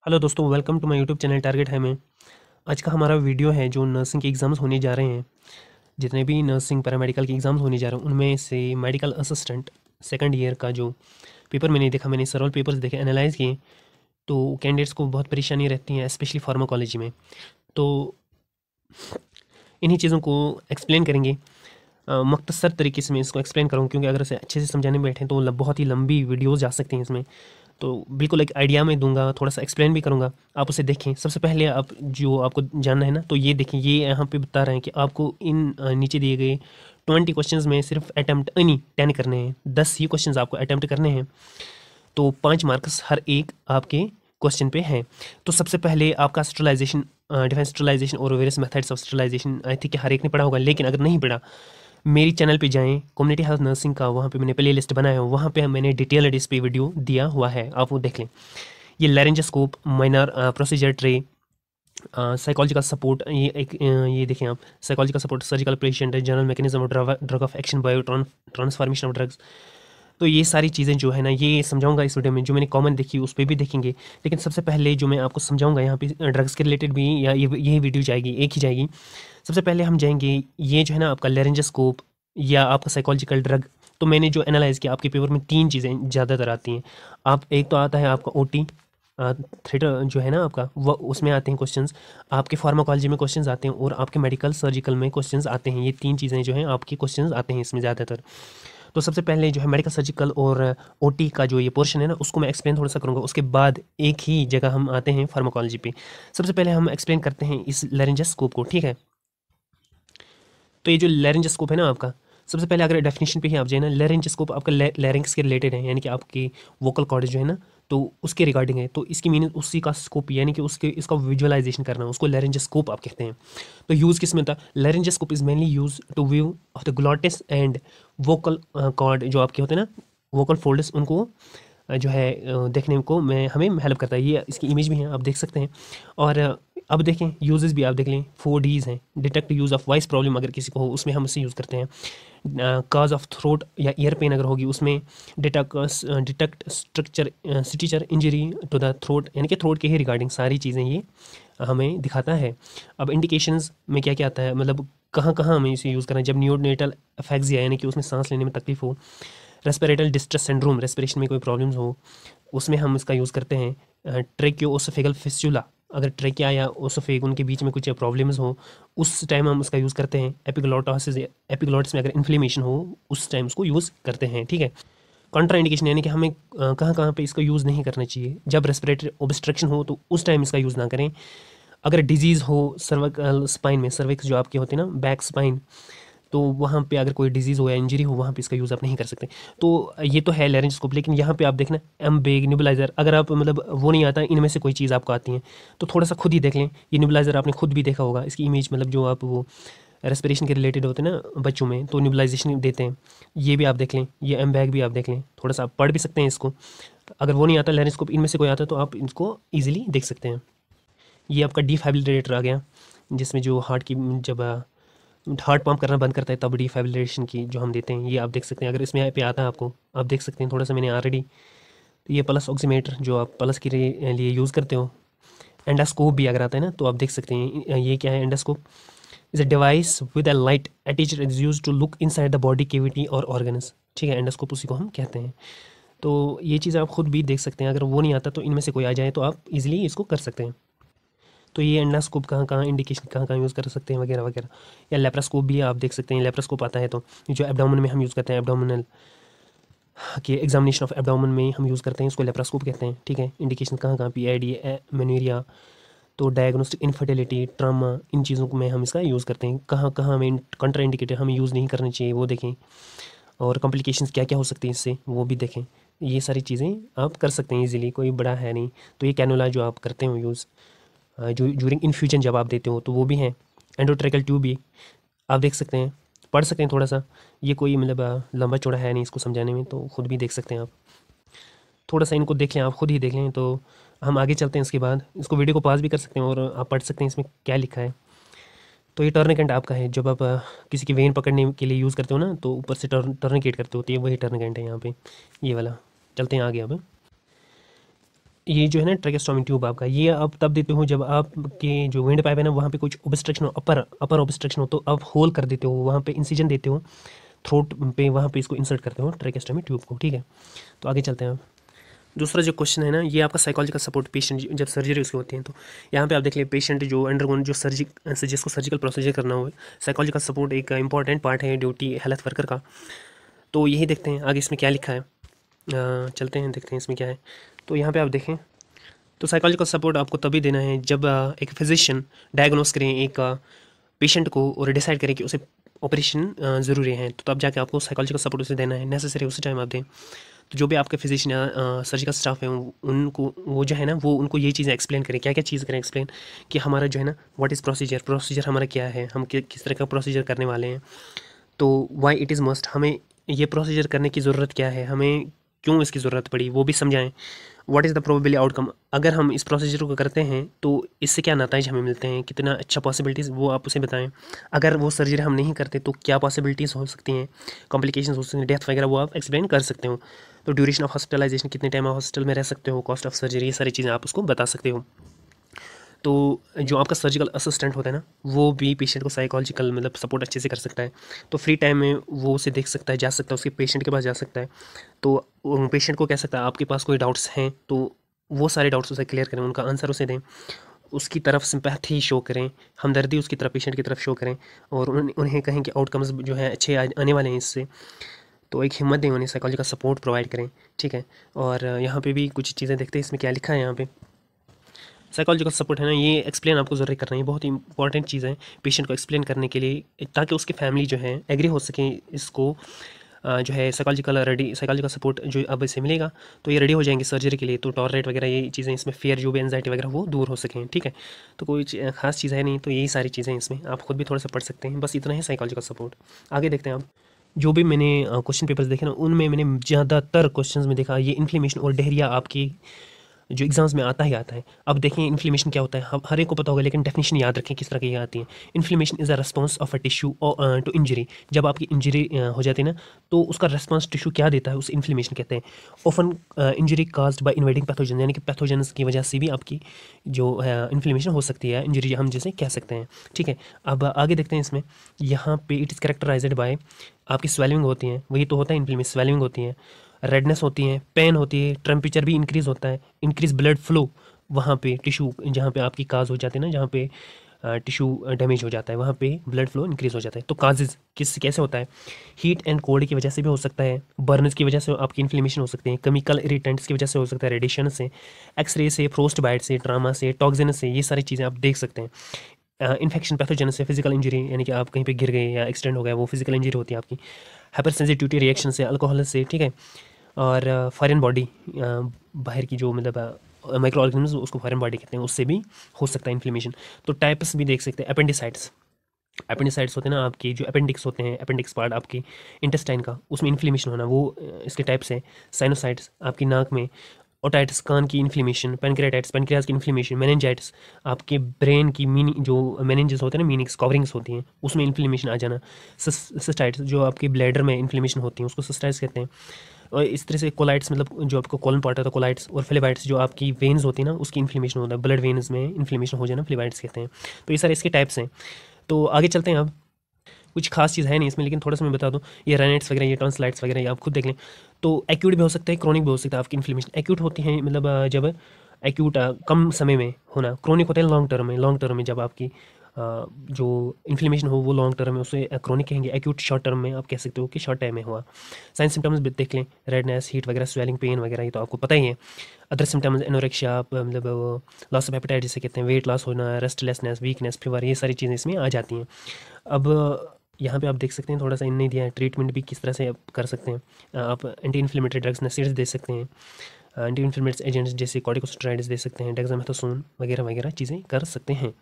Hello दोस्तों, welcome to my YouTube channel target है मैं। आज का हमारा वीडियो है जो नर्सिंग के एग्ज़ाम्स होने जा रहे हैं। जितने भी नर्सिंग पैरामेडिकल के एग्ज़ाम्स होने जा रहे हैं उनमें से मेडिकल असिस्टेंट सेकंड ईयर का जो पेपर मैंने देखा, मैंने सरल पेपर्स देखे, एनालाइज़ किए। तो कैंडिडेट्स को बहुत परेशानी रहती है, स्पेशली फार्माकोलॉजी में। तो इन्हीं चीज़ों को एक्सप्लेन करेंगे। मुख्तसर तरीके से मैं इसको एक्सप्लेन करूँ, क्योंकि अगर इसे अच्छे से समझाने में बैठें तो बहुत ही लंबी वीडियोज़ जा सकती हैं इसमें। तो बिल्कुल एक आइडिया मैं दूंगा, थोड़ा सा एक्सप्लेन भी करूंगा, आप उसे देखें। सबसे पहले आप जो आपको जानना है ना, तो ये देखें, ये यहाँ पे बता रहे हैं कि आपको इन नीचे दिए गए 20 क्वेश्चंस में सिर्फ अटैम्प्ट नहीं 10 करने हैं, 10 ही क्वेश्चंस आपको अटैम्प्ट करने हैं। तो 5 मार्क्स हर एक आपके क्वेश्चन पे हैं। तो सबसे पहले आपका स्टरलाइजेशन, डिफेंस स्टरलाइजेशन और various methods of sterilisation, I think हर एक ने पढ़ा होगा। लेकिन अगर नहीं पढ़ा, मेरी चैनल पे जाएँ, कम्युनिटी हेल्थ नर्सिंग का, वहाँ पे मैंने प्ले लिस्ट बनाया है, वहाँ पे मैंने डिटेल्ड इस पे वीडियो दिया हुआ है, आप वो देख लें। ये लैरेंजोस्कोप, minor procedure tray, psychological support, ये देखें आप, psychological support, surgical patient, general mechanism of drug of action, bio transformation of drugs. तो ये सारी चीज़ें जो है ना, ये समझाऊंगा इस वीडियो में। जो मैंने कॉमन देखी उस पर भी देखेंगे, लेकिन सबसे पहले जो मैं आपको समझाऊंगा यहाँ पे ड्रग्स के रिलेटेड भी, या ये वीडियो जाएगी, एक ही जाएगी। सबसे पहले हम जाएंगे, ये जो है ना आपका लैरेंजोस्कोप या आपका साइकोलॉजिकल ड्रग। तो मैंने जो एनालाइज़ किया, आपके पेपर में 3 चीज़ें ज़्यादातर आती हैं। आप एक तो आता है आपका ओटी थिएटर जो है ना आपका, वो उसमें आते हैं क्वेश्चंस। आपके फार्माकोलॉजी में क्वेश्चंस आते हैं, और आपके मेडिकल सर्जिकल में क्वेश्चंस आते हैं। ये 3 चीज़ें जो हैं आपके क्वेश्चंस आते हैं इसमें ज़्यादातर। तो सबसे पहले जो है मेडिकल सर्जिकल और ओटी का जो ये पोर्शन है ना, उसको मैं एक्सप्लेन थोड़ा सा करूँगा। उसके बाद एक ही जगह हम आते हैं फार्माकोलॉजी पे। सबसे पहले हम एक्सप्लेन करते हैं इस लैरेंजोस्कोप को, ठीक है। तो ये जो लैरेंजोस्कोप है ना आपका, सबसे पहले अगर डेफिनेशन पे ही आप जाए ना, लैरेंजोस्कोप आपका लैरिंग्स के रिलेटेड है, यानी कि आपकी वोकल कॉर्ड जो है ना, तो उसके रिगार्डिंग है। तो इसकी मीनिंग उसी का स्कोप, यानी कि उसके इसका विजुअलाइजेशन करना, उसको लैरेंजोस्कोप आप कहते हैं। तो यूज़ किस में होता है? Laryngoscope is mainly use to view of the glottis and vocal cord, जो आपके होते हैं ना वोकल फोल्ड्स, उनको जो है देखने को मैं हमें हेल्प करता है। ये इसकी इमेज भी है, आप देख सकते हैं। और अब देखें यूजेस भी, आप देख लें, 4Ds हैं। Detect use of voice problem अगर किसी को हो, उसमें हम इसे यूज़ करते हैं। काज ऑफ थ्रोट या ईयर पेन अगर होगी, उसमें detect structure stricture injury to the throat, यानी कि थ्रोट के ही रिगार्डिंग सारी चीज़ें ये हमें दिखाता है। अब इंडिकेशंस में क्या क्या आता है, मतलब कहाँ कहाँ हमें इसे यूज़ करना है? जब नियोनेटल एफेक्सिया, यानी कि उसमें सांस लेने में तकलीफ हो, रेस्पिरेटल डिस्ट्रेस सिंड्रोम, रेस्पिरेशन में कोई प्रॉब्लम्स हो, उसमें हम इसका यूज़ करते हैं। ट्रेकियोओसोफेगल फिस्टुला, अगर ट्रेकिया या ओसोफेग उनके बीच में कुछ प्रॉब्लम्स हो, उस टाइम हम उसका यूज़ करते हैं। एपिग्लोटोसिस, एपिग्लोटिस में अगर इन्फ्लेमेशन हो, उस टाइम उसको यूज़ करते हैं, ठीक है। कॉन्ट्रा इंडिकेशन, यानी कि हमें कहाँ कहाँ पे इसका यूज़ नहीं करना चाहिए। जब रेस्पिरेटरी ऑब्स्ट्रक्शन हो तो उस टाइम इसका यूज़ ना करें। अगर डिजीज़ हो सर्विकल स्पाइन में, सर्विक्स जो आपके होते हैं ना, बैक स्पाइन, तो वहाँ पे अगर कोई डिजीज़ हो या इंजरी हो, वहाँ पे इसका यूज़ आप नहीं कर सकते। तो ये तो है लैरेंजोस्कोप। लेकिन यहाँ पे आप देखना, एम्बेग, निबुलाइज़र, अगर आप मतलब वो नहीं आता, इनमें से कोई चीज़ आपको आती है तो थोड़ा सा खुद ही देख लें। ये निबुलाइज़र आपने खुद भी देखा होगा, इसकी इमेज, मतलब जो आप वो रेस्पिरेशन के रिलेटेड होते हैं ना बच्चों में, तो निबुलाइजेशन देते हैं, ये भी आप देख लें। ये एम्बैग भी आप देख लें, थोड़ा सा आप पढ़ भी सकते हैं इसको। अगर वो नहीं आता लैरेंजोस्कोप, इनमें से कोई आता है, तो आप इसको ईजिली देख सकते हैं। ये आपका डिफाइब्रिलेटर आ गया, जिसमें जो हार्ट की, जब हार्ट पंप करना बंद करता है, तब डिफाइब्रिलेशन की जो हम देते हैं, ये आप देख सकते हैं। अगर इसमें पे आता है आपको, आप देख सकते हैं थोड़ा सा, मैंने ऑलरेडी। तो ये पल्स ऑक्सीमीटर जो आप पल्स के लिए यूज़ करते हो। एंडोस्कोप भी अगर आता है ना, तो आप देख सकते हैं। ये क्या है? Endoscope is a device with a light attached, is use to look inside the body cavity और ऑर्गन्स, ठीक है। एंडोस्कोप उसी को हम कहते हैं। तो ये चीज़ आप खुद भी देख सकते हैं। अगर वो नहीं आता, तो इनमें से कोई आ जाए तो आप इजीली इसको कर सकते हैं। तो ये एंडोस्कोप कहाँ कहाँ इंडिकेशन, कहाँ कहाँ यूज़ कर सकते हैं, वगैरह वगैरह। या लेप्रोस्कोप भी आप देख सकते हैं। लेप्रोस्कोप आता है तो जो एब्डोमेन में हम यूज़ करते हैं, एब्डोमिनल के एग्जामिनेशन ऑफ एब्डोमेन में हम यूज़ करते हैं, उसको लेप्रोस्कोप कहते हैं, ठीक है। इंडिकेशन कहाँ कहाँ, PID, मेनूरिया, तो डायग्नोस्टिक इनफर्टिलिटी, ट्रामा, इन चीज़ों में हम इसका यूज़ करते हैं। कहाँ कहाँ हमें कंट्रा इंडिकेटर हमें यूज़ नहीं करनी चाहिए, वो देखें। और कॉम्प्लिकेशंस क्या क्या हो सकती हैं इससे, वो भी देखें। ये सारी चीज़ें आप कर सकते हैं ईजिली, कोई बड़ा है नहीं। तो ये कैनुला जो आप करते हो यूज़, जो ड्यूरिंग इन्फ्यूजन जब आप देते हो, तो वो भी हैं। एंडोट्रेकल ट्यूब भी आप देख सकते हैं, पढ़ सकते हैं थोड़ा सा। ये कोई मतलब लंबा चौड़ा है नहीं इसको समझाने में, तो खुद भी देख सकते हैं आप। थोड़ा सा इनको देख लें, आप खुद ही देख लें। तो हम आगे चलते हैं। इसके बाद इसको वीडियो को पॉज भी कर सकते हैं, और आप पढ़ सकते हैं इसमें क्या लिखा है। तो ये टर्निकेट आपका है, जब आप किसी की वेन पकड़ने के लिए यूज़ करते हो ना, तो ऊपर से टर्निकेट करते हो, तो ये वही टर्निकेट है यहाँ पे, ये वाला। चलते हैं आगे अब। ये जो है ना ट्रेकेस्टोमी ट्यूब आपका, ये आप तब देते हो जब आपके जो विंड पाइप है ना वहाँ पे कुछ ऑब्स्ट्रक्शन हो, अपर ऑब्स्ट्रक्शन हो, तो आप होल कर देते हो, वहाँ पे इंसिजन देते हो थ्रोट पे, वहाँ पे इसको इंसर्ट करते हो ट्रेकेस्टोमी ट्यूब को। ठीक है, तो आगे चलते हैं आप। दूसरा जो क्वेश्चन है ना, ये आपका साइकोलॉजिकल सपोर्ट पेशेंट जब सर्जरी उसकी होती है, तो यहाँ पे आप देख लें पेशेंट जो अंडरगोन जो जिसको सर्जिकल प्रोसीजर करना हो, साइकोलॉजिकल सपोर्ट एक इंपॉर्टेंट पार्ट है ड्यूटी हेल्थ वर्कर का। तो यही देखते हैं आगे इसमें क्या लिखा है। चलते हैं देखते हैं इसमें क्या है। तो यहाँ पे आप देखें, तो साइकोलॉजिकल सपोर्ट आपको तभी देना है जब एक फिजिशियन डायग्नोस करें एक पेशेंट को और डिसाइड करें कि उसे ऑपरेशन ज़रूरी है, तो तब जाके आपको साइकोलॉजिकल सपोर्ट उसे देना है, नेसेसरी उसी टाइम आप दें। तो जो भी आपके फिजिशियन या सर्जिकल स्टाफ है उनको वो जो है ना वो उनको ये चीज़ें एक्सप्लेन करें, क्या क्या चीज़ करें एक्सप्लेन कि हमारा जो है ना व्हाट इज़ प्रोसीजर हमारा क्या है, हम किस तरह का प्रोसीजर करने वाले हैं, तो वाई इट इज़ मस्ट, हमें ये प्रोसीजर करने की ज़रूरत क्या है, हमें क्यों इसकी ज़रूरत पड़ी, वो भी समझाएं। What is the probably outcome, अगर हम इस प्रोसीजर को करते हैं तो इससे क्या नतीजे हमें मिलते हैं, कितना अच्छा पॉसिबिलिटीज़ वो आप उसे बताएं। अगर वो सर्जरी हम नहीं करते तो क्या पॉसिबिलिटीज़ हो सकती हैं, कॉम्प्लिकेशंस हो सकती हैं, डेथ वगैरह, वो आप एक्सप्लेन कर सकते हो। तो ड्यूरेशन ऑफ हॉस्पिटलाइजेशन, कितने टाइम आप हॉस्पिटल में रह सकते हो, कॉस्ट ऑफ सर्जरी, ये सारी चीज़ें आप उसको बता सकते हो। तो जो आपका सर्जिकल असिस्टेंट होता है ना वो भी पेशेंट को साइकोलॉजिकल मतलब सपोर्ट अच्छे से कर सकता है। तो फ्री टाइम में वो उसे देख सकता है, जा सकता है उसके पेशेंट के पास जा सकता है, तो पेशेंट को कह सकता है आपके पास कोई डाउट्स हैं तो वो सारे डाउट्स उसे क्लियर करें, उनका आंसर उसे दें, उसकी तरफ सिंपैथी शो करें, हमदर्दी उसकी तरफ पेशेंट की तरफ शो करें, और उन्हें कहें कि आउटकम्स जो है अच्छे आने वाले हैं इससे, तो एक हिम्मत दें, उन्हें साइकोलॉजिकल सपोर्ट प्रोवाइड करें। ठीक है, और यहाँ पे भी कुछ चीज़ें देखते हैं इसमें क्या लिखा है। यहाँ पे साइकोलॉजिकल सपोर्ट है ना, ये एक्सप्लेन आपको ज़रूर करना है, ये बहुत ही इंपॉर्टेंट चीज़ है पेशेंट को एक्सप्लेन करने के लिए, ताकि उसकी फैमिली जो है एग्री हो सके इसको जो है साइकोलॉजिकल सपोर्ट जो अब इसे मिलेगा तो ये रेडी हो जाएंगे सर्जरी के लिए, तो टॉलरेट वगैरह ये चीज़ें इसमें फियर जो भी एंजाइटी वगैरह वो दूर हो सकें। ठीक है, तो कोई खास चीज़ है नहीं, तो यही सारी चीज़ें इसमें आप खुद भी थोड़ा सा पढ़ सकते हैं, बस इतना ही साइकोलॉजिकल सपोर्ट। आगे देखते हैं आप। जो भी मैंने क्वेश्चन पेपर्स देखे ना उनमें मैंने ज़्यादातर क्वेश्चंस में देखा ये इन्फ्लेमेशन और डायरिया आपकी जो एग्जाम्स में आता ही आता है। अब देखें इन्फ्लेमेशन क्या होता है, हर एक को पता होगा, लेकिन डेफिनेशन याद रखें किस तरह की आती है। Inflammation is a response of a tissue to injury, जब आपकी इंजरी हो जाती है ना तो उसका रिस्पांस टिश्यू क्या देता है उस इन्फ्लेमेशन कहते हैं। Often injury caused by invading pathogen, यानी कि पैथोजन्स की वजह से भी आपकी जो इन्फ्लेमेशन हो सकती है, इंजरी हम जिसे कह सकते हैं। ठीक है, अब आगे देखते हैं इसमें, यहाँ पे इट इज़ कैरेक्टराइज्ड बाय आपकी स्वेलिंग होती है, वही तो होता है इन्फ्लेमेशन, स्वेलिंग होती है, रेडनेस होती है, पेन होती है, टेम्परेचर भी इंक्रीज़ होता है, इंक्रीज ब्लड फ्लो वहाँ पे टिश्यू जहाँ पे आपकी काज हो जाती है ना, जहाँ पे टिश्यू डैमेज हो जाता है वहाँ पे ब्लड फ्लो इंक्रीज़ हो जाता है। तो काजेज़ कैसे होता है, हीट एंड कोल्ड की वजह से भी हो सकता है, बर्नस की वजह से आपकी इन्फ्लेमेशन हो सकती है, केमिकल इरिटेंट्स की वजह से हो सकता है, रेडिएशन से, एक्सरे से, फ्रोस्ट बाइट से, ट्रामा से, टॉक्सिन से, ये सारी चीज़ें आप देख सकते हैं। इन्फेक्शन पैथोजन से, फिजिकल इंजरी यानी कि आप कहीं पे गिर गए या एक्सीडेंट हो गया, वो फिजिकल इंजरी होती है आपकी, हाइपर सेंसिटिविटी रिएक्शन से, अल्कोहल से। ठीक है, और फॉरेन बॉडी बाहर की जो मतलब माइक्रो ऑर्गेनिम्स उसको फॉरेन बॉडी कहते हैं, उससे भी हो सकता है इन्फ्लेमेशन। तो टाइप्स भी देख सकते हैं, अपेंडिसाइट्स होते हैं ना आपकी, जो अपेंडिक्स होते हैं, अपेंडिक्स पार्ट आपकी इंटेस्टाइन का, उसमें इन्फ्लेमेशन होना, वो इसके टाइप्स है। साइनोसाइट्स आपकी नाक में, ओटाइटिस कान की इन्फ्लेमेशन, पेनक्रियाटाइटिस पेनक्रियाज की इन्फ्लेमेशन, मेनिंजाइटिस आपके ब्रेन की मीनिंग जो मेनिंजेस होते हैं ना, मीनिंग्स कवरिंग्स होती हैं, उसमें इन्फ्लेमेशन आ जाना। सिस्टाइटिस जो आपके ब्लैडर में इन्फ्लेमेशन होती हैं उसको सिस्टाइटिस कहते हैं। और इस तरह से कोलाइट्स मतलब जो आपको कॉलन पार्ट होता है कोलाइट्स, और फ्लेबाइट्स जो आपकी वेन्स होती है ना उसकी इन्फ्लेमेशन होता है, ब्लड वेन्स में इन्फ्लेमेशन हो जाना फ्लेबाइट्स कहते हैं। तो ये सारे इसके टाइप्स हैं। तो आगे चलते हैं अब। कुछ खास चीज़ है नहीं इसमें, लेकिन थोड़ा सा मैं बता दूँ, ये रेनाइट्स वगैरह, ये टॉन्सिलाइट्स वगैरह, ये आप खुद देख लें। तो एक्यूट भी हो सकता है, क्रॉनिक भी हो सकता है। आपकी इन्फ्लेमेशन एक्यूट होती है मतलब जब एक्यूट कम समय में होना, क्रॉनिक होता है लॉन्ग टर्म में जब आपकी जो इन्फ्लेमेशन हो वो लॉन्ग टर्म में, उसे क्रॉनिक कहेंगे। एक्यूट शॉर्ट टर्म में आप कह सकते हो कि शॉर्ट टाइम में हुआ। साइन सिम्टम्स भी देख लें, रेडनेस, हीट वगैरह, स्वेलिंग, पेन वगैरह, ये तो आपको पता ही है। अदर सिम्टम्स एनोरेक्शिया मतलब लॉस ऑफ एपेटाइट जिसे कहते हैं, वेट लॉस होना, रेस्टलेसनेस, वीकनेस, फीवर, ये सारी चीज़ें इसमें आ जाती हैं। अब यहाँ पे आप देख सकते हैं थोड़ा सा इन नहीं दिया है, ट्रीटमेंट भी किस तरह से आप कर सकते हैं। आप एंटी इन्फ्लेमेटरी ड्रग्स नसीड्स दे सकते हैं, एंटी इन्फ्लेमेटरी एजेंट्स जैसे कॉर्टिकोस्टेरॉइड्स दे सकते हैं, डेक्सामेथासोन वगैरह वगैरह चीज़ें कर सकते हैं।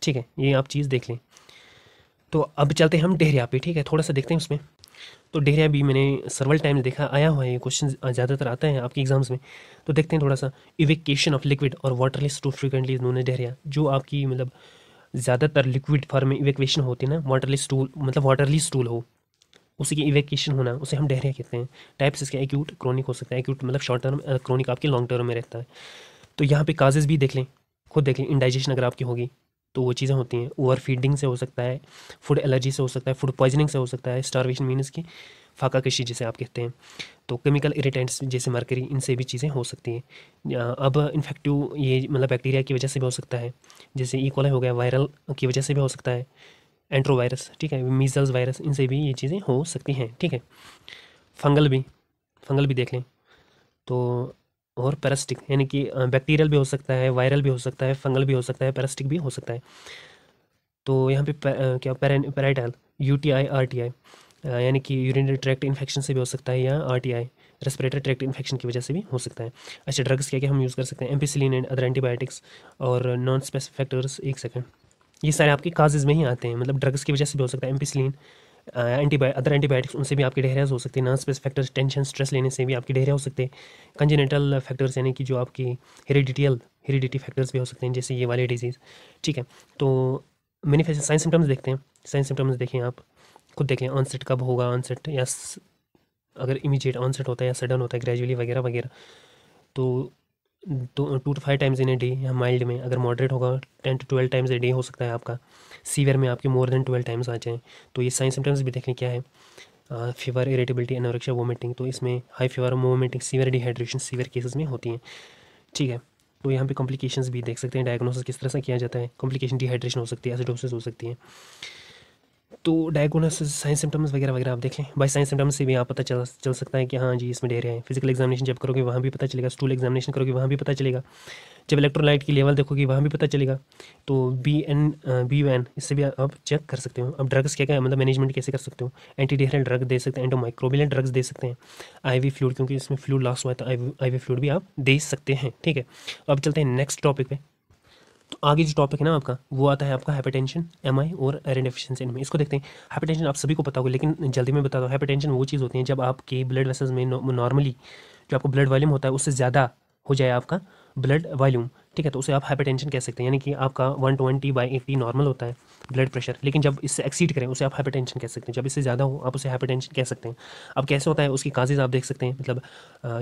ठीक है, ये आप चीज़ देख लें। तो अब चलते हैं हम डायरिया पे। ठीक है, थोड़ा सा देखते हैं उसमें। तो डायरिया भी मैंने सर्वल टाइम देखा आया हुआ है, ये क्वेश्चन ज़्यादातर आता है आपके एग्जाम्स में। तो देखते हैं थोड़ा सा, इवेकेशन ऑफ लिक्विड और waterless to frequently known as diarrhoea, जो आपकी मतलब ज़्यादातर लिक्विड फॉर्म में इवेक्वेशन होती है ना, वाटरलेस स्टूल मतलब वाटरली स्टूल हो, उसी की इवेक्वेशन होना, उसे हम डायरिया कहते हैं। टाइप्स इसके एक्यूट क्रॉनिक हो सकता है, एक्यूट मतलब शॉर्ट टर्म, क्रॉनिक आपके लॉन्ग टर्म में रहता है। तो यहाँ पे काजेज़ भी देख लें, खुद देख लें। इंडाइजेशन अगर आपकी होगी तो वो चीज़ें होती हैं। ओवर फीडिंग से हो सकता है, फूड एलर्जी से हो सकता है, फूड पॉइजनिंग से हो सकता है, स्टारवेशन मीन्स की फाका कशी जिसे आप कहते हैं, तो केमिकल इरिटेंट्स जैसे मरकरी, इनसे भी चीज़ें हो सकती हैं। अब इन्फेक्टिव ये मतलब बैक्टीरिया की वजह से भी हो सकता है, जैसे ई कोलाई हो गया, वायरल की वजह से भी हो सकता है, एंट्रोवायरस, ठीक है, मीजल्स वायरस, इनसे भी ये चीज़ें हो सकती हैं, ठीक है। फंगल भी देख लें तो, और पैरासिटिक यानी कि बैक्टीरियल भी हो सकता है, वायरल भी हो सकता है, फंगल भी हो सकता है, पैरासिटिक भी हो सकता है। तो यहाँ पे क्या पैराइटल, यूटीआई, आरटीआई यानी कि यूरिनरी ट्रैक्ट इन्फेक्शन से भी हो सकता है, या आरटीआई रेस्पिरेटरी ट्रैक्ट इन्फेक्शन की वजह से भी हो सकता है। अच्छा, ड्रग्स क्या क्या हम यूज़ कर सकते हैं, एम्पिसिलिन एंड अदर एंटीबायोटिक्स और नॉन स्पेसिफिक फैक्टर्स। एक सेकंड, ये सारे आपके काजेज़ में ही आते हैं, मतलब ड्रग्स की वजह से भी हो सकता है, एम्पिसिलिन, अदर एंटीबायोटिक्स, उनसे भी आपकी डायरिया हो सकती है। Non specific factors, tension stress लेने से भी आपकी डायरिया हो सकते हैं। कंजेनिटल फैक्टर्स यानी कि जो आपकी हेरिडिटी फैक्टर्स भी हो सकते हैं, जैसे ये वाले डिजीज़, ठीक है। तो मैनिफेस्ट साइन सिम्टम्स देखते हैं। साइन सिम्टम्स देखें, आप खुद देखें, ऑनसेट कब होगा, ऑनसेट या अगर इमीडिएट ऑनसेट होता है या सडन होता है, ग्रेजुअली वगैरह वगैरह। तो 2 to 5 times in a day, या माइल्ड में अगर मॉडरेट होगा 10 to 12 टाइम्स ए डे हो सकता है आपका। सीवियर में आपके मोर देन 12 टाइम्स आ जाएँ। तो ये साइन सिम्टम्स भी देख लें क्या है। फीवर, इरिटेबिलिटी, एनोरेक्सिया, वोमिटिंग, तो इसमें high fever, vomiting, severe dehydration severe cases में होती हैं, ठीक है। तो यहाँ पे कॉम्प्लिकेशंस भी देख सकते हैं, डायग्नोसिस किस तरह से किया जाता है। कॉम्प्लिकेशन डिहाइड्रेशन हो सकती है, एसिडोसिस हो सकती है। तो डायग्नोसिस, साइन सिम्टम्स वगैरह वगैरह आप देख लें। बाई साइन सिम्टम्स से भी आप पता चल सकता है कि हाँ जी इसमें डायरिया है। फिजिकल एग्जामिनेशन जब करोगे वहाँ भी पता चलेगा, स्टूल एग्जामिनेशन करोगे वहाँ भी पता चलेगा, जब इलेक्ट्रोलाइट की लेवल देखोगे वहाँ भी पता चलेगा। तो BUN इससे भी आप चेक कर सकते हो। अब ड्रग्स क्या क्या मतलब मैनेजमेंट कैसे कर सकते हो, एंटी डायरियल ड्रग दे सकते हैं, एंडोमाइक्रोबियल ड्रग्स दे सकते हैं, IV फ्लूइड, क्योंकि इसमें फ्लूइड लॉस हुआ है तो IV फ्लूइड भी आप दे सकते हैं, ठीक है। अब चलते हैं नेक्स्ट टॉपिक पे। तो आगे जो टॉपिक है ना आपका, वो आता है आपका हाइपरटेंशन, MI और आयरन डेफिशिएंसी एनीमिया। इसको देखते हैं। हाइपरटेंशन आप सभी को पता होगा, लेकिन जल्दी में बता दो। हाइपरटेंशन वो चीज़ होती है जब आपके ब्लड वेसल्स में नॉर्मली जो आपका ब्लड वॉल्यूम होता है उससे ज़्यादा हो जाए आपका ब्लड वॉल्यूम, ठीक है, तो उसे आप हाइपरटेंशन कह सकते हैं। यानी कि आपका 120/80 नॉर्मल होता है ब्लड प्रेशर, लेकिन जब इससे एक्सीड करें उसे आप हाइपरटेंशन कह सकते हैं। जब इससे ज़्यादा हो आप उसे हाइपरटेंशन कह सकते हैं। अब कैसे होता है, उसकी काजेज़ आप देख सकते हैं, मतलब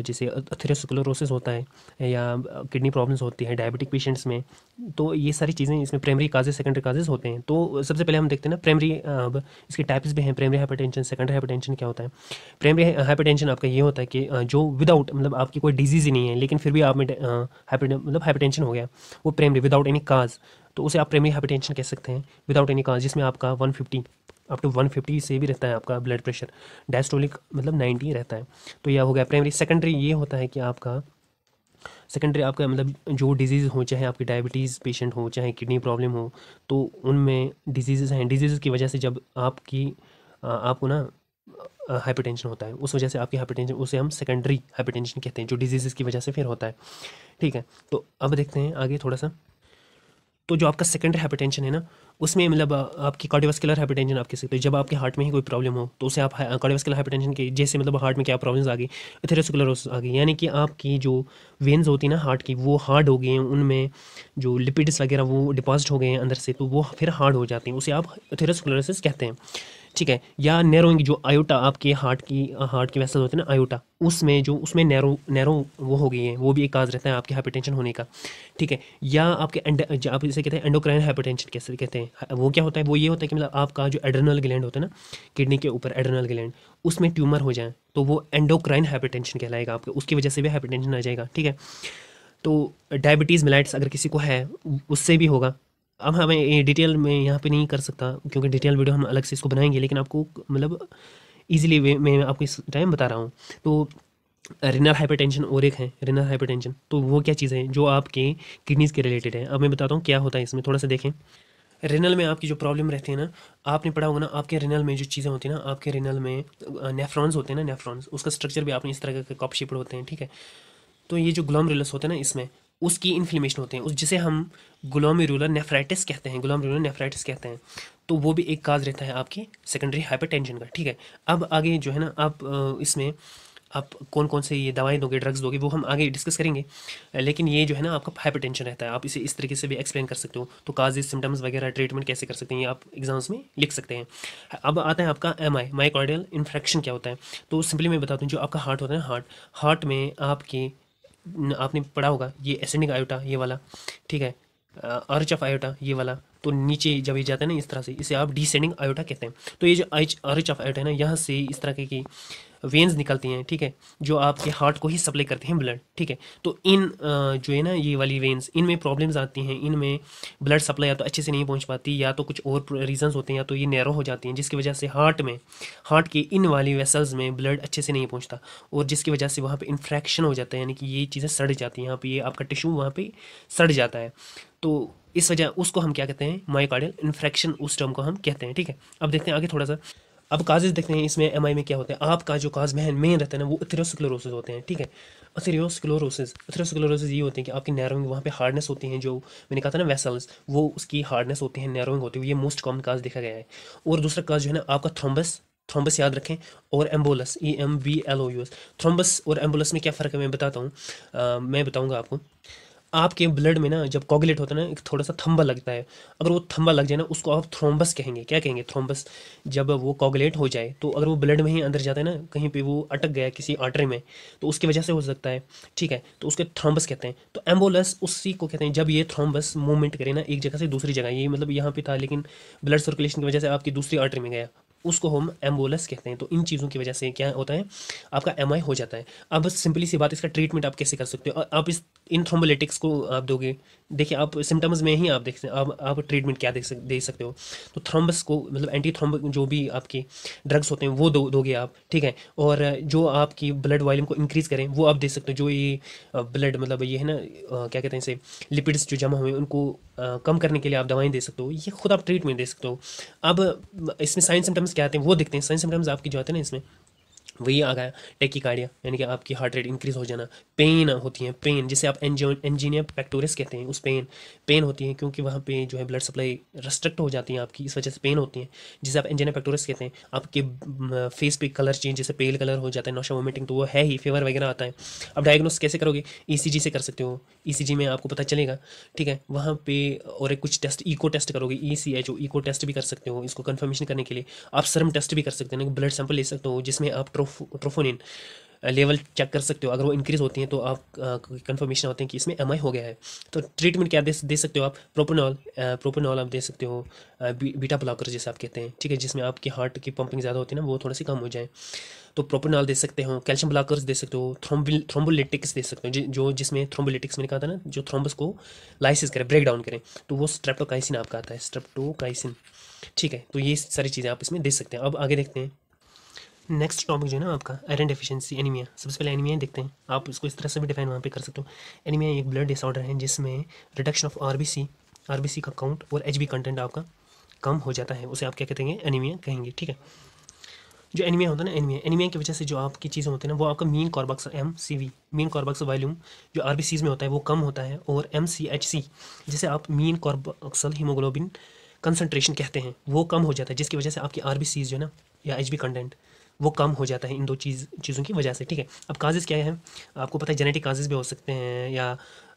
जैसे एथेरोस्क्लेरोसिस होता है या किडनी प्रॉब्लम्स होती है डायबिटिक पेशेंट्स में। तो ये सारी चीज़ें इसमें प्राइमरी काजेज, सेकेंडरी काजेज होते हैं। तो सबसे पहले हम देखते हैं ना प्राइमरी, अब इसके टाइप्स भी हैं, प्राइमरी हाइपरटेंशन, सेकेंडरी हाइपरटेंशन क्या होता है। प्राइमरी हाइपरटेंशन आपका ये होता है कि जो विदाउट मतलब आपकी कोई डिजीज़ ही नहीं है, लेकिन फिर भी आप में मतलब हाइपरटेंशन हो गया, वो प्राइमरी विदाउट एनी काज, तो उसे आप प्राइमरी हाइपरटेंशन कह सकते हैं विदाउट एनी काज, जिसमें आपका 150 अप टू 150 से भी रहता है आपका ब्लड प्रेशर, डायस्टोलिक मतलब 90 रहता है। तो यह हो गया प्राइमरी। सेकेंडरी ये होता है कि आपका सेकेंडरी आपका मतलब जो डिजीज़ हो, चाहे आपकी डायबिटीज़ पेशेंट हो, चाहे किडनी प्रॉब्लम हो, तो उनमें डिजीज़ हैं, डिजीज़ की वजह से जब आपको ना हाइपरटेंशन होता है, उस वजह से आपकी हाइपरटेंशन, उसे हम सेकेंडरी हाइपरटेंशन कहते हैं, जो डिजीज़ की वजह से फिर होता है, ठीक है। तो अब देखते हैं आगे थोड़ा सा। तो जो आपका सेकेंडरी हाइपरटेंशन है ना, उसमें मतलब आपकी कार्डियोवास्कुलर हाइपरटेंशन आप कह सकते हो। जब आपके हार्ट में ही कोई प्रॉब्लम हो तो उसे आप कार्डियोवास्कुलर हाइपरटेंशन के, जैसे मतलब हार्ट में क्या प्रॉब्लम्स आ गई, एथेरोस्क्लेरोसिस आ गई, यानी कि आपकी जो वेन्स होती है ना हार्ट की, वो हार्ड हो गई हैं, उनमें जो लिपिड्स वगैरह वो डिपॉजिट हो गए हैं अंदर से, तो वो फिर हार्ड हो जाती हैं, उसे आप एथेरोस्क्लेरोसिस कहते हैं, ठीक है। या नैरोइंग, जो आयोटा आपके हार्ट की वेसल होते हैं ना आयोटा, उसमें नैरो वो हो गई है, वो भी एक काज रहता है आपके हाइपरटेंशन होने का, ठीक है। या आपके आप इसे कहते हैं एंडोक्राइन हाइपरटेंशन कैसे कहते हैं। वो क्या होता है, वो ये होता है कि मतलब आपका जो एड्रेनल ग्लैंड होता है ना किडनी के ऊपर, एड्रेनल ग्लैंड, उसमें ट्यूमर हो जाए तो वो एंडोक्राइन हाइपरटेंशन कहलाएगा आपके, उसकी वजह से भी हाइपरटेंशन आ जाएगा, ठीक है। तो डायबिटीज़ मेलाइट्स अगर किसी को है उससे भी होगा। अब हमें ये डिटेल में यहाँ पे नहीं कर सकता, क्योंकि डिटेल वीडियो हम अलग से इसको बनाएंगे, लेकिन आपको मतलब ईजिली वे मैं आपको इस टाइम बता रहा हूँ। तो रिनल हाइपरटेंशन और एक है रिनल हाइपरटेंशन, तो वो क्या चीज़ है जो आपके किडनीज़ के रिलेटेड है। अब मैं बताता हूँ क्या होता है इसमें, थोड़ा सा देखें। रिनल में आपकी जो प्रॉब्लम रहती है ना, आपने पढ़ा होगा ना, आपके रिनल में जो चीज़ें होती हैं ना, आपके रिनल में नेफ्रॉन्स होते हैं ना, नेफ्रॉन्स, उसका स्ट्रक्चर भी आपने इस तरह के कप शेप्ड होते हैं, ठीक है। तो ये जो ग्लोमेरुलस होते हैं ना, इसमें उसकी इन्फ्लेमेशन होते हैं, उस जिसे हम ग्लोमेरुलर नेफ्राइटिस कहते हैं, ग्लोमेरुलर नेफ्राइटिस कहते हैं। तो वो भी एक काज रहता है आपकी सेकेंडरी हाइपरटेंशन का, ठीक है। अब आगे जो है ना, आप इसमें आप कौन कौन से ये दवाएं दोगे, ड्रग्स दोगे, वो हम आगे डिस्कस करेंगे। लेकिन ये जो है ना आपका हाइपरटेंशन रहता है, आप इसे इस तरीके से भी एक्सप्लेन कर सकते हो। तो काजेज, सिम्टम्स वगैरह, ट्रीटमेंट कैसे कर सकते हैं, ये आप एग्जाम्स में लिख सकते हैं। अब आता है आपका MI, मायोकार्डियल इन्फ्रेक्शन क्या होता है। तो सिंपली मैं बताता हूँ, जो आपका हार्ट होता है ना, हार्ट में आपके आपने पढ़ा होगा ये एसेंडिंग आयोटा ये वाला, ठीक है, अर्च ऑफ आयोटा ये वाला, तो नीचे जब ये जाता है ना इस तरह से, इसे आप डिसेंडिंग आयोटा कहते हैं। तो ये जो अर्च ऑफ आयोटा है ना, यहाँ से इस तरह की वेन्स निकलती हैं, ठीक है, जो आपके हार्ट को ही सप्लाई करते हैं ब्लड, ठीक है। तो इन जो है ना ये वाली वेन्स, इनमें प्रॉब्लम्स आती हैं, इनमें ब्लड सप्लाई या तो अच्छे से नहीं पहुंच पाती, या तो कुछ और रीजंस होते हैं, या तो ये नैरो हो जाती हैं, जिसकी वजह से हार्ट के इन वाली वेसल्स में ब्लड अच्छे से नहीं पहुंचता, और जिसकी वजह से वहाँ पे इन्फ्रेक्शन हो जाता है, यानी कि ये चीज़ें सड़ जाती हैं, यहाँ पे ये आपका टिश्यू वहाँ पे सड़ जाता है। तो इस वजह उसको हम क्या कहते हैं, मायोकार्डियल इन्फ्रेक्शन, उस टर्म को हम कहते हैं, ठीक है। अब देखते हैं आगे थोड़ा सा। अब काजेज देखते हैं इसमें एमआई में क्या होता है। आपका जो काज मेन रहता है ना, वो एथेरोस्क्लेरोसिस होते हैं, ठीक है। एथेरोस्क्लेरोसिस ये होते हैं कि आपकी नैरोइंग, वहाँ पे हार्डनेस होती हैं, जो मैंने कहा था ना वेसल्स, वो उसकी हार्डनेस होती है, नैरोइंग होती है, ये मोस्ट कॉमन काज देखा गया है। और दूसरा काज जो है ना आपका थ्रोम्बस याद रखें, और एम्बोलस, EMBLOUS। थ्रोम्बस और एम्बोलस में क्या फ़र्क है मैं बताता हूँ, मैं बताऊँगा आपको। आपके ब्लड में ना जब कोगुलेट होता है ना, एक थोड़ा सा थंबा लगता है, अगर वो थंबा लग जाए ना, उसको आप थ्रोम्बस कहेंगे। क्या कहेंगे? थ्रोम्बस। जब वो कोगुलेट हो जाए, तो अगर वो ब्लड में ही अंदर जाता है ना, कहीं पे वो अटक गया किसी आर्टरी में, तो उसकी वजह से हो सकता है, ठीक है, तो उसके थ्रोम्बस कहते हैं। तो एम्बोलस उसी को कहते हैं जब ये थ्रोम्बस मूवमेंट करे ना एक जगह से दूसरी जगह, ये मतलब यहाँ पे था लेकिन ब्लड सर्कुलेशन की वजह से आपकी दूसरी आर्टरी में गया, उसको हम एम्बोलस कहते हैं। तो इन चीज़ों की वजह से क्या होता है, आपका एमआई हो जाता है। अब सिंपली सी बात, इसका ट्रीटमेंट आप कैसे कर सकते हो? आप इन थ्रोम्बोलिटिक्स को आप दोगे, देखिए आप सिम्टम्स में ही आप देख सकते आप ट्रीटमेंट क्या दे सकते हो। तो थ्रोम्बस को मतलब एंटी थ्रोम्ब जो भी आपके ड्रग्स होते हैं वो दोगे आप, ठीक है। और जो आपकी ब्लड वॉल्यूम को इंक्रीज़ करें वो आप दे सकते हो। जो ये ब्लड मतलब ये है ना, क्या कहते हैं इसे, लिपिड्स जो जमा हुए उनको कम करने के लिए आप दवाएं दे सकते हो, ये खुद आप ट्रीटमेंट दे सकते हो। अब इसमें साइन सिम्टम्स क्या आते हैं वो देखते हैं। साइन सिम्टम्स आपकी जो आते हैं ना इसमें, वही आ गया टेकिकार्डिया, यानी कि आपकी हार्ट रेट इंक्रीज हो जाना। पेन होती है, पेन जिसे आप एंजीनिया पेक्टोरिस कहते हैं, उस पेन होती है क्योंकि वहाँ पे जो है ब्लड सप्लाई रेस्ट्रिक्ट हो जाती है आपकी, इस वजह से पेन होती है, जिसे आप एंजीनिया पेक्टोरिस कहते हैं। आपके फेस पे कलर चेंज, जैसे पेल कलर हो जाता है, नौशा वोमिटिंग, तो वो है ही, फीवर वगैरह आता है। अब डायग्नोस कैसे करोगे? ईसीजी से कर सकते हो, ईसीजी में आपको पता चलेगा, ठीक है। वहाँ पे और एक कुछ टेस्ट, इको टेस्ट करोगे, ECHO इको टेस्ट भी कर सकते हो इसको कंफर्मेशन करने के लिए। आप सर्म टेस्ट भी कर सकते हैं, ब्लड सैंपल ले सकते हो, जिसमें आप ट्रोफोनिन लेवल चेक कर सकते हो। अगर वो इंक्रीज होती हैं तो आप कंफर्मेशन होते हैं कि इसमें एमआई हो गया है। तो ट्रीटमेंट क्या दे सकते हो आप? प्रोपेनॉल आप दे सकते हो, बीटा ब्लॉकर जैसे आप कहते हैं, ठीक है, जिसमें आपकी हार्ट की पंपिंग ज़्यादा होती है ना, वो थोड़ी सी कम हो जाए, तो प्रोपेनॉल दे सकते हो। कैल्शियम ब्लॉकर्स दे सकते हो, थ्रोम्बोलिटिक्स दे सकते हो, जो जिसमें थ्रोम्बोलिटिक्स मैंने कहा था ना, जो थ्रोम्बस को लाइसिस करे, ब्रेक डाउन करें, तो वो स्ट्रेप्टोकाइसिन आपका आता है, स्ट्रेप्टोकाइसिन, ठीक है। तो ये सारी चीज़ें आप इसमें दे सकते हैं। अब आगे देखते हैं नेक्स्ट टॉपिक जो है ना आपका, आयरन डेफिशिएंसी, एनीमिया। सबसे पहले एनीमिया देखते हैं, आप इसको इस तरह से भी डिफाइन वहाँ पे कर सकते हो। एनीमिया एक ब्लड डिसऑर्डर है जिसमें रिडक्शन ऑफ आरबीसी का काउंट और एचबी कंटेंट आपका कम हो जाता है, उसे आप क्या कहते हैं? एनीमिया कहेंगे, ठीक है। जो एनीमिया होता है ना, एनीमिया की वजह से जो आपकी चीज़ें होती है ना, वो आपका मीन कॉर्बॉक्सल MCV, मीन कॉर्बॉक्सल वॉल्यूम जो आरबीसीज में होता है वो कम होता है, और MCHC जिसे आप मीन कॉर्बॉक्सल हीमोग्लोबिन कंसनट्रेशन कहते हैं, वो कम हो जाता है, जिसकी वजह से आपकी आरबीसीज जो है ना, या एचबी कंटेंट वो कम हो जाता है इन दो चीज़ों की वजह से, ठीक है। अब काजेज़ क्या है आपको पता है, जेनेटिक काजेज़ भी हो सकते हैं, या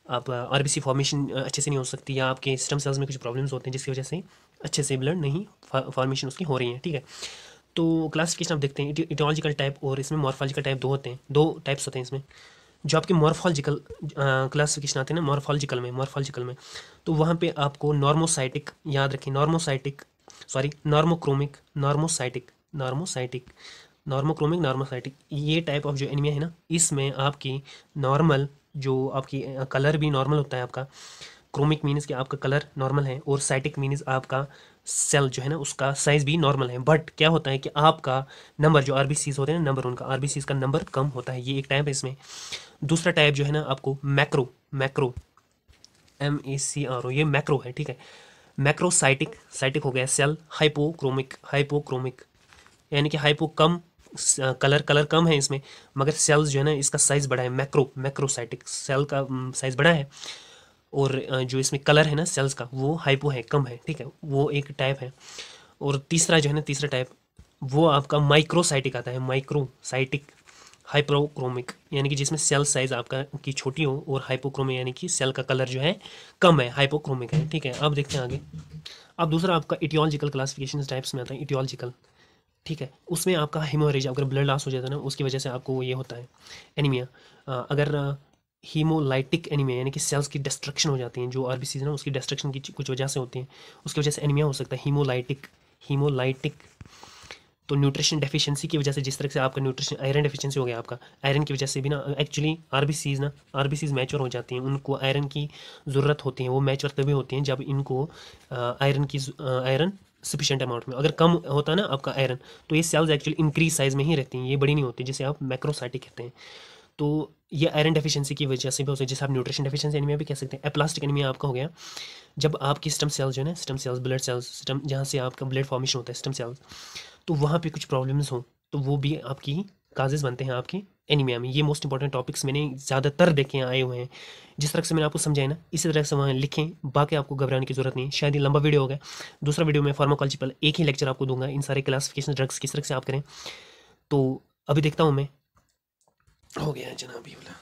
आप आरबीसी फॉर्मेशन अच्छे से नहीं हो सकती, या आपके स्टेम सेल्स में कुछ प्रॉब्लम्स होते हैं जिसकी वजह से अच्छे से ब्लड नहीं फॉर्मेशन उसकी हो रही है, ठीक है। तो क्लासिफिकेशन आप देखते हैं, इटियोलॉजिकल टाइप और इसमें मॉर्फोलॉजिकल टाइप दो टाइप्स होते हैं इसमें। जो आपके मॉर्फोलॉजिकल क्लासिफिकेशन आते हैं ना, मॉर्फोलॉजिकल में, तो वहाँ पे आपको नॉर्मोसाइटिक, याद रखें, नॉर्मोक्रोमिक, ये टाइप ऑफ जो एनीमिया है ना, इसमें आपकी नॉर्मल जो आपकी कलर भी नॉर्मल होता है आपका। क्रोमिक मीन्स कि आपका कलर नॉर्मल है, और साइटिक मीन्स आपका सेल जो है ना उसका साइज भी नॉर्मल है। बट क्या होता है कि आपका नंबर, जो आरबीसीज होते हैं ना, नंबर उनका आरबीसीज का नंबर कम होता है, ये एक टाइप है इसमें। दूसरा टाइप जो है ना आपको मैक्रो MACRO, ये मैक्रो है, ठीक है। मैक्रोसाइटिक हो गया सेल, हाइपोक्रोमिक यानी कि हाइपो कम, कलर कम है इसमें, मगर सेल्स जो है ना इसका साइज बड़ा है। मैक्रोसाइटिक सेल का साइज बड़ा है, और जो इसमें कलर है ना सेल्स का वो हाइपो है, कम है, ठीक है, वो एक टाइप है। और तीसरा जो है ना, तीसरा टाइप वो आपका माइक्रोसाइटिक आता है, माइक्रोसाइटिक हाइपोक्रोमिक, यानी कि जिसमें सेल साइज आपका की छोटी हो, और हाइपोक्रोमिक यानी कि सेल का कलर जो है कम है, हाइपोक्रोमिक है, ठीक है। अब देखते हैं आगे। अब दूसरा आपका इटियोलॉजिकल क्लासिफिकेशन टाइप्स में आता है, इटियोलॉजिकल, ठीक है। उसमें आपका हेमोरेज, अगर ब्लड लॉस हो जाता है ना, उसकी वजह से आपको ये होता है एनीमिया। अगर हीमोलाइटिक एनीमिया, यानी कि सेल्स की डिस्ट्रक्शन हो जाती हैं, जो आरबीसी है ना उसकी डिस्ट्रक्शन की कुछ वजह से होती हैं, उसकी वजह से एनीमिया हो सकता है हीमोलाइटिक। तो न्यूट्रिशन डेफिशिएंसी की वजह से, जिस तरह से आपका न्यूट्रिशन आयरन डेफिशिएंसी हो गया आपका, आयरन की वजह से भी ना एक्चुअली आरबीसीज मैच्योर हो जाती हैं, उनको आयरन की ज़रूरत होती है, वो मैच्योर तभी होती हैं जब इनको आयरन सफिशेंट अमाउंट में, अगर कम होता है ना आपका आयरन, तो ये सेल्स एक्चुअली इंक्रीज साइज़ में ही रहती हैं, ये बड़ी नहीं होती, जिसे आप मैक्रोसाइटिक कहते हैं। तो ये आयरन डेफिशिएंसी की वजह से भी हो सकता है, जिसे आप न्यूट्रिशन डेफिशिएंसी एनीमिया भी कह सकते हैं। एप्लास्टिक एनीमिया आपका हो गया जब आपकी स्टेम सेल्स जो है ना, stem cells, blood cells, stem जहाँ से आपका ब्लड फॉर्मेशन होता है, स्टेम सेल्स, तो वहाँ पे कुछ प्रॉब्लम्स हो, तो वो भी आपकी काजेज़ बनते हैं आपके एनीमिया में। ये मोस्ट इंपॉर्टेंट टॉपिक्स मैंने ज़्यादातर देखे आए हुए हैं, जिस तरह से मैंने आपको समझाया ना, इसी तरह से वहाँ लिखें, बाकी आपको घबराने की ज़रूरत नहीं। शायद ये लंबा वीडियो हो गया, दूसरा वीडियो में फार्माकोलॉजी पर एक ही लेक्चर आपको दूंगा, इन सारे क्लासिफिकेशन ड्रग्स किस तरह से आप करें। तो अभी देखता हूँ मैं, हो गया है जनाब ये वाला।